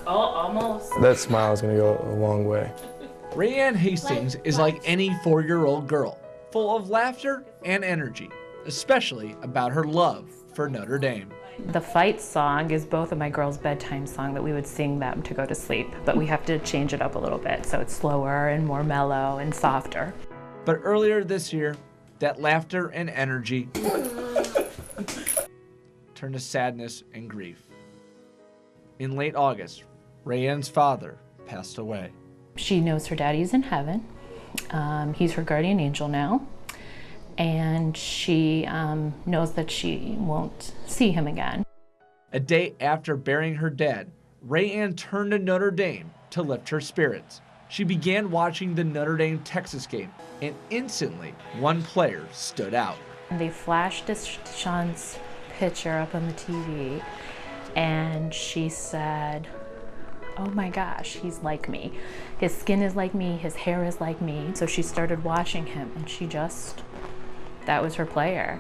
Oh, almost. That smile is going to go a long way. Rayanne Hastings is like any 4-year-old girl, full of laughter and energy, especially about her love for Notre Dame. The fight song is both of my girls' bedtime song that we would sing them to go to sleep, but we have to change it up a little bit so it's slower and more mellow and softer. But earlier this year, that laughter and energy turned to sadness and grief. In late August, Rayanne's father passed away. She knows her daddy's in heaven. He's her guardian angel now. And she knows that she won't see him again. A day after burying her dad, Rayanne turned to Notre Dame to lift her spirits. She began watching the Notre Dame-Texas game, and instantly, one player stood out. They flashed Deshaun's picture up on the TV, and she said, "Oh my gosh, he's like me. His skin is like me, his hair is like me." So she started watching him, and that was her player.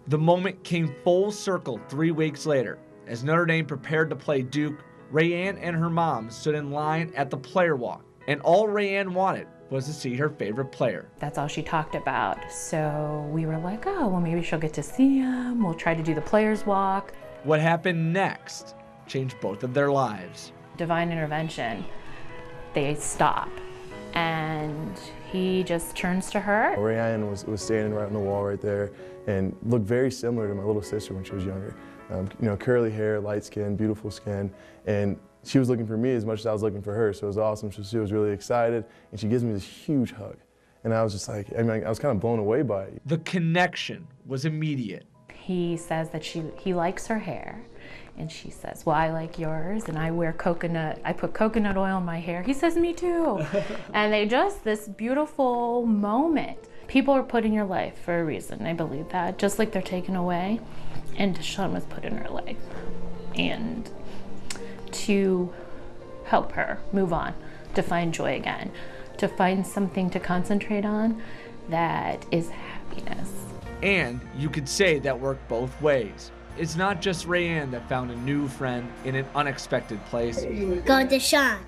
The moment came full circle 3 weeks later. As Notre Dame prepared to play Duke, Rayanne and her mom stood in line at the player walk, and all Rayanne wanted was to see her favorite player. That's all she talked about. So we were like, oh, well, maybe she'll get to see him. We'll try to do the players walk. What happened next changed both of their lives. Divine intervention. They stop, and he just turns to her. Rayanne was standing right on the wall right there and looked very similar to my little sister when she was younger. Curly hair, light skin, beautiful skin, and she was looking for me as much as I was looking for her, so it was awesome. She was really excited, and she gives me this huge hug. And I was just like, I was kind of blown away by it. The connection was immediate. He says that he likes her hair, and she says, well, I like yours, and I put coconut oil in my hair. He says, me too. And this beautiful moment. People are put in your life for a reason, I believe that, just like they're taken away. And Deshaun was put in her life, and to help her move on, to find joy again, to find something to concentrate on that is happiness. And you could say that worked both ways. It's not just Rayanne that found a new friend in an unexpected place. Go Deshaun.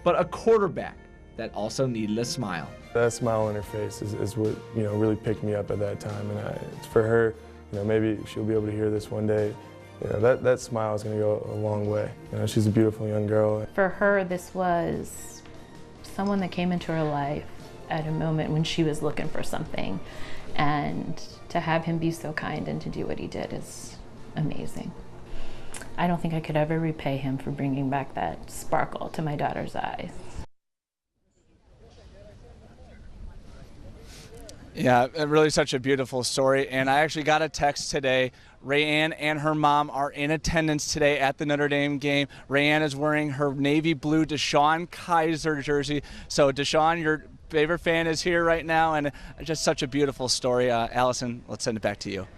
But a quarterback that also needed a smile. That smile on her face is what really picked me up at that time, and it's for her. Maybe she'll be able to hear this one day. That smile is going to go a long way. She's a beautiful young girl. For her, this was someone that came into her life at a moment when she was looking for something, and to have him be so kind and to do what he did is amazing. I don't think I could ever repay him for bringing back that sparkle to my daughter's eyes. Yeah, really such a beautiful story. And I actually got a text today. Rayanne and her mom are in attendance today at the Notre Dame game. Rayanne is wearing her navy blue Deshaun Kaiser jersey. So Deshaun, your favorite fan, is here right now, and just such a beautiful story. Allison, let's send it back to you.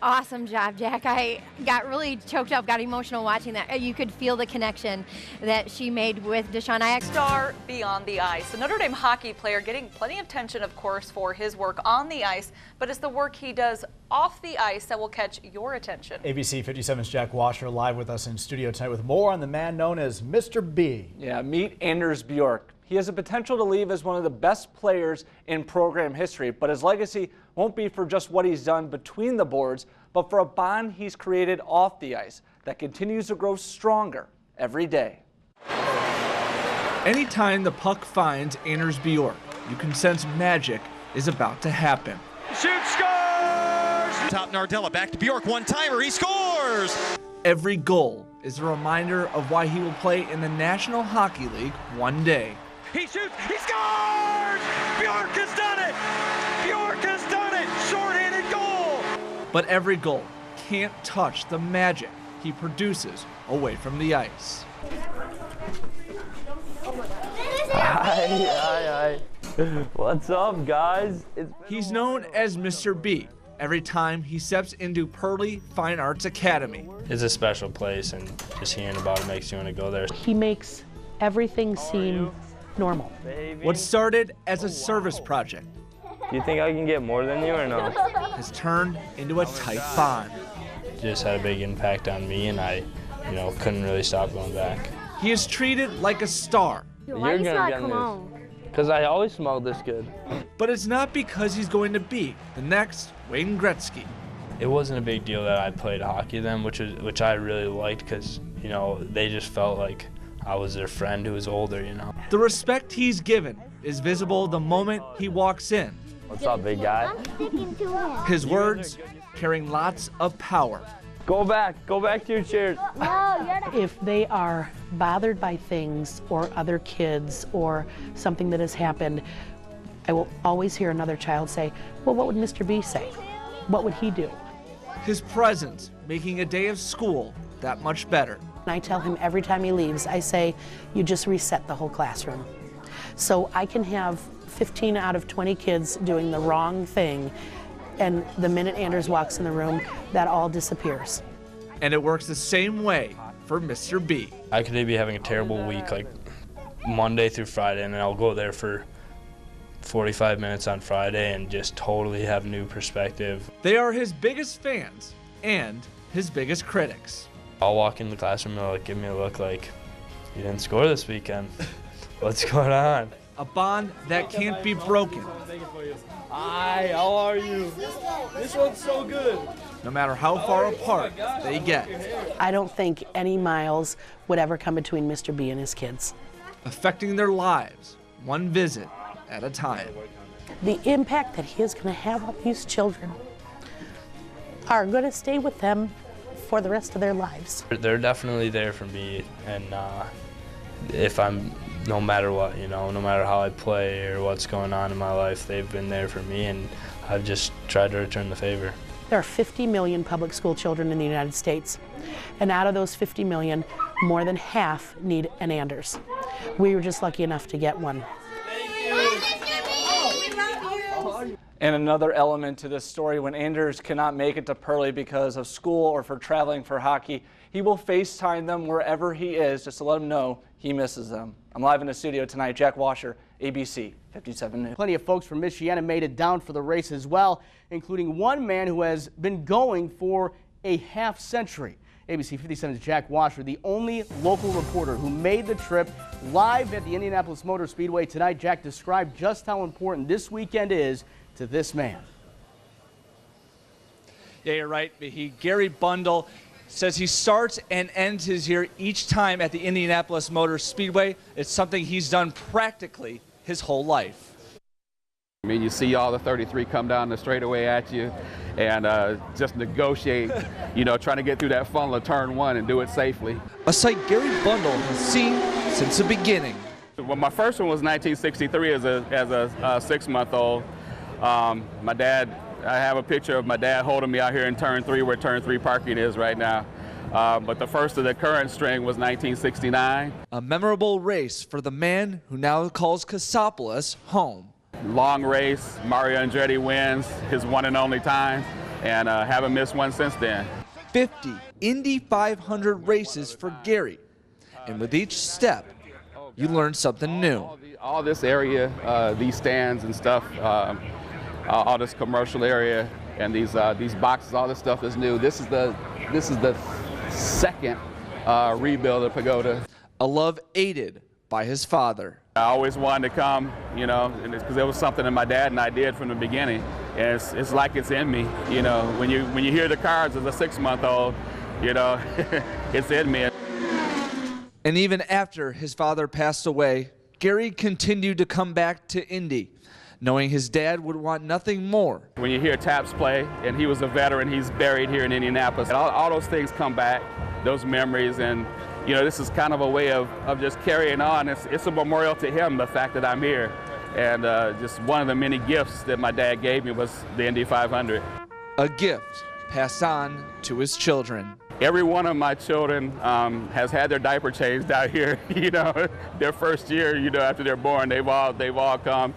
Awesome job, Jack. I got really choked up, got emotional watching that. You could feel the connection that she made with Deshaun. Star beyond the ice. A Notre Dame hockey player getting plenty of attention, of course, for his work on the ice, but it's the work he does off the ice that will catch your attention. ABC 57's Jack Wascher live with us in studio tonight with more on the man known as Mr. B. Yeah, meet Anders Bjork. He has the potential to leave as one of the best players in program history, but his legacy won't be for just what he's done between the boards, but for a bond he's created off the ice that continues to grow stronger every day. Anytime the puck finds Anders Bjork, you can sense magic is about to happen. Shoot, scores! Top Nardella, back to Bjork, one-timer, he scores! Every goal is a reminder of why he will play in the National Hockey League one day. He shoots, he scores! Bjork has done it! Bjork has done it! Short-handed goal! But every goal can't touch the magic he produces away from the ice. Hi. What's up, guys? He's known as Mr. B every time he steps into Pearly Fine Arts Academy. It's a special place, and just hearing about it makes you want to go there. He makes everything seem normal. What started as a service project, Do you think I can get more than you or no? has turned into a tight bond. just had a big impact on me, and I, couldn't really stop going back. He is treated like a star. You're gonna get this. Because I always smell this good. But it's not because he's going to be the next Wayne Gretzky. It wasn't a big deal that I played hockey then, which I really liked because, they just felt like I was their friend who was older, The respect he's given is visible the moment he walks in. What's up, big guy? His words carrying lots of power. Go back to your chairs. If they are bothered by things or other kids or something that has happened, I will always hear another child say, well, what would Mr. B say? What would he do? His presence making a day of school that much better. And I tell him every time he leaves, I say, you just reset the whole classroom. So I can have 15 out of 20 kids doing the wrong thing, and the minute Anders walks in the room, that all disappears. And it works the same way for Mr. B. I could be having a terrible week, like Monday through Friday, and then I'll go there for 45 minutes on Friday and just totally have new perspective. They are his biggest fans and his biggest critics. I'll walk in the classroom and they'll give me a look like, you didn't score this weekend. What's going on? A bond that can't be broken. Hi, how are you? This one's so good. No matter how far apart they get. I don't think any miles would ever come between Mr. B and his kids. Affecting their lives, one visit at a time. The impact that he is going to have on these children are going to stay with them for the rest of their lives. They're definitely there for me, and if I'm, no matter what, no matter how I play or what's going on in my life, they've been there for me, and I've just tried to return the favor. There are 50 million public school children in the United States, and out of those 50 million, more than half need an Anders. We were just lucky enough to get one. And another element to this story, when Anders cannot make it to Pearly because of school or for traveling for hockey, he will FaceTime them wherever he is just to let them know he misses them. I'm live in the studio tonight. Jack Wascher, ABC 57 News. Plenty of folks from Michiana made it down for the race as well, including one man who has been going for a half century. ABC 57's Jack Wascher, the only local reporter who made the trip live at the Indianapolis Motor Speedway tonight. Jack described just how important this weekend is to this man. Yeah, you're right, Gary Bundle says he starts and ends his year each time at the Indianapolis Motor Speedway. It's something he's done practically his whole life. I mean, you see all the 33 come down the straightaway at you and just negotiate, trying to get through that funnel of turn one and do it safely. A sight Gary Bundle has seen since the beginning. Well, my first one was 1963 as a 6-month-old. My dad, I have a picture of my dad holding me out here in turn 3 where turn 3 parking is right now. But the first of the current string was 1969. A memorable race for the man who now calls Cassopolis home. Long race, Mario Andretti wins his one and only time, and haven't missed one since then. 50 Indy 500 races for Gary, and with each step, you learn something new. All this area, these stands and stuff, all this commercial area, and these boxes, all this stuff is new. This is the second rebuild of Pagoda. A love aided by his father. I always wanted to come, because it was something that my dad and I did from the beginning. And it's like it's in me, when you hear the cards as a 6-month-old, it's in me. And even after his father passed away, Gary continued to come back to Indy, knowing his dad would want nothing more. When you hear Taps play, and he was a veteran, he's buried here in Indianapolis, all those things come back, those memories, and this is kind of a way of just carrying on. It's a memorial to him, the fact that I'm here. And just one of the many gifts that my dad gave me was the Indy 500. A gift passed on to his children. Every one of my children has had their diaper changed out here, their first year, after they're born, they've all come.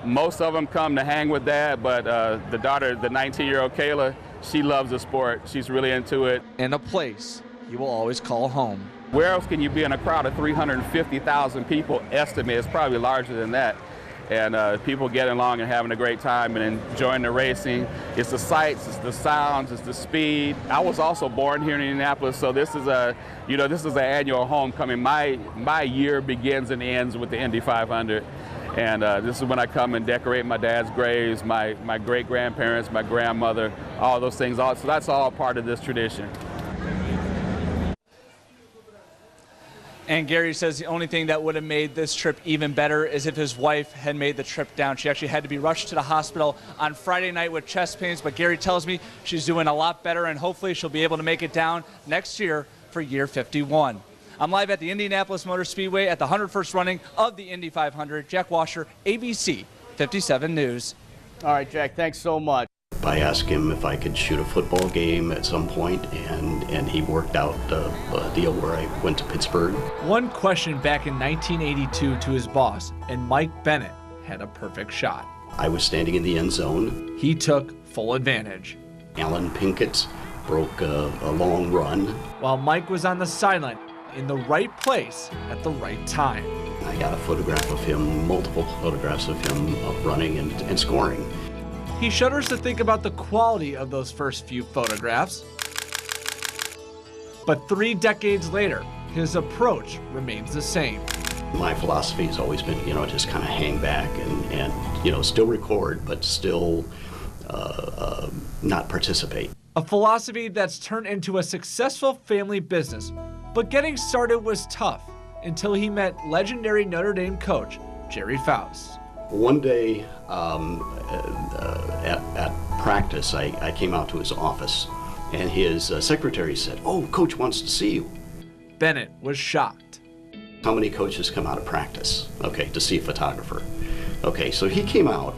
Most of them come to hang with Dad, but the daughter, the 19-year-old Kayla, she loves the sport. She's really into it. And a place you will always call home. Where else can you be in a crowd of 350,000 people? Estimate it's probably larger than that. and people getting along and having a great time and enjoying the racing. It's the sights, it's the sounds, it's the speed. I was also born here in Indianapolis, so this is a, this is an annual homecoming. My year begins and ends with the Indy 500. And this is when I come and decorate my dad's graves, my great-grandparents, my grandmother, all those things. So that's all part of this tradition. And Gary says the only thing that would have made this trip even better is if his wife had made the trip down. She actually had to be rushed to the hospital on Friday night with chest pains, but Gary tells me she's doing a lot better, and hopefully she'll be able to make it down next year for year 51. I'm live at the Indianapolis Motor Speedway at the 101st running of the Indy 500. Jack Wascher, ABC 57 News. All right, Jack, thanks so much. I asked him if I could shoot a football game at some point, and he worked out a deal where I went to Pittsburgh. One question back in 1982 to his boss, and Mike Bennett had a perfect shot. I was standing in the end zone. He took full advantage. Alan Pinkett broke a long run. While Mike was on the sideline, in the right place at the right time. I got a photograph of him, multiple photographs of him running and scoring. He shudders to think about the quality of those first few photographs. But 3 decades later, his approach remains the same. My philosophy has always been, just kind of hang back and still record, but still not participate. A philosophy that's turned into a successful family business. But getting started was tough until he met legendary Notre Dame coach Jerry Faust. One day at practice, I came out to his office, and his secretary said, "Oh, Coach wants to see you." Bennett was shocked. How many coaches come out of practice, to see a photographer? Okay, so he came out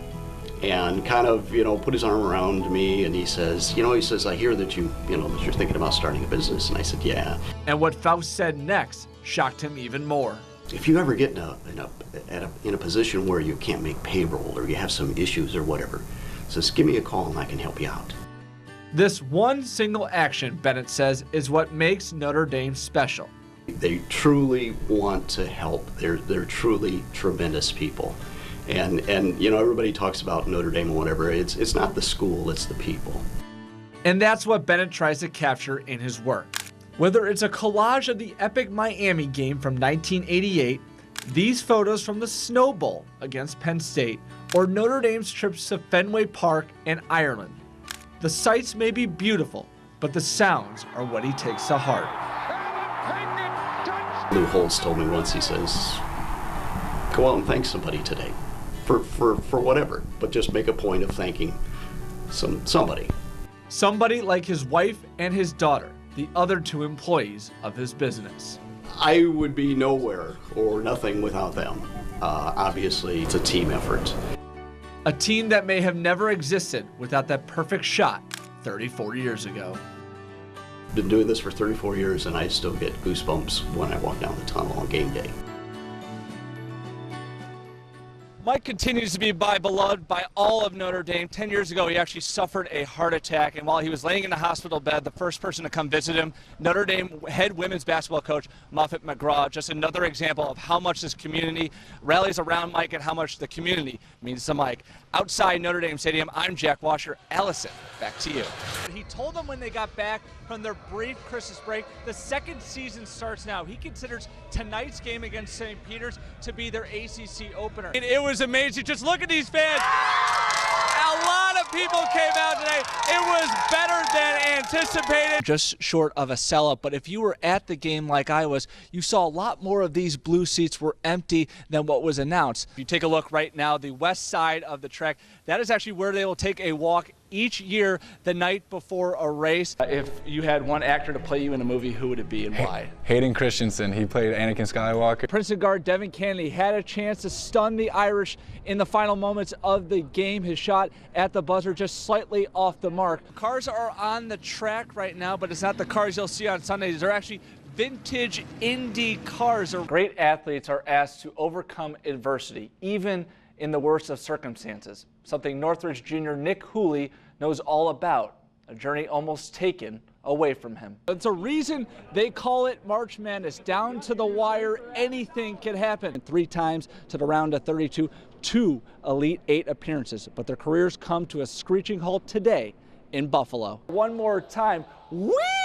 and kind of, put his arm around me, and he says, I hear that you, that you're thinking about starting a business. And I said, yeah. And what Faust said next shocked him even more. If you ever get in a position where you can't make payroll or you have some issues or whatever, says, give me a call and I can help you out. This one single action, Bennett says, is what makes Notre Dame special. They truly want to help. They're truly tremendous people. And everybody talks about Notre Dame or whatever. It's not the school, it's the people. And that's what Bennett tries to capture in his work. Whether it's a collage of the epic Miami game from 1988, these photos from the Snow Bowl against Penn State, or Notre Dame's trips to Fenway Park and Ireland. The sights may be beautiful, but the sounds are what he takes to heart. Lou Holtz told me once, he says, go out and thank somebody today. For whatever, but just make a point of thanking somebody. Somebody like his wife and his daughter, the other 2 employees of his business. I would be nowhere or nothing without them. Obviously, it's a team effort. A team that may have never existed without that perfect shot 34 years ago. Been doing this for 34 years, and I still get goosebumps when I walk down the tunnel on game day. Mike continues to be beloved by all of Notre Dame. 10 years ago, he actually suffered a heart attack, and while he was laying in a hospital bed, the first person to come visit him, Notre Dame head women's basketball coach Muffet McGraw. Just another example of how much this community rallies around Mike and how much the community means to Mike. Outside Notre Dame Stadium, I'm Jack Wascher. Allison, back to you. He told them when they got back from their brief Christmas break, the second season starts now. He considers tonight's game against St. Peter's to be their ACC opener. And it was amazing. Just look at these fans. A lot of people came out today. It was better than anticipated. Just short of a sellout, but if you were at the game like I was, you saw a lot more of these blue seats were empty than what was announced. If you take a look right now, the west side of the track, that is actually where they will take a walk each year the night before a race. If you had one actor to play you in a movie, who would it be and why? Hayden Christensen. He played Anakin Skywalker. Princeton guard Devin Kennedy had a chance to stun the Irish in the final moments of the game. His shot at the buzzer just slightly off the mark. Cars are on the track right now, but it's not the cars you'll see on Sundays. They're actually vintage Indy cars. Great athletes are asked to overcome adversity, even in the worst of circumstances. Something Northridge junior Nick Hooley knows all about, a journey almost taken away from him. It's a reason they call it March Madness. Down to the wire, anything can happen. 3 times to the round of 32, 2 Elite 8 appearances, but their careers come to a screeching halt today in Buffalo. One more time. Whee!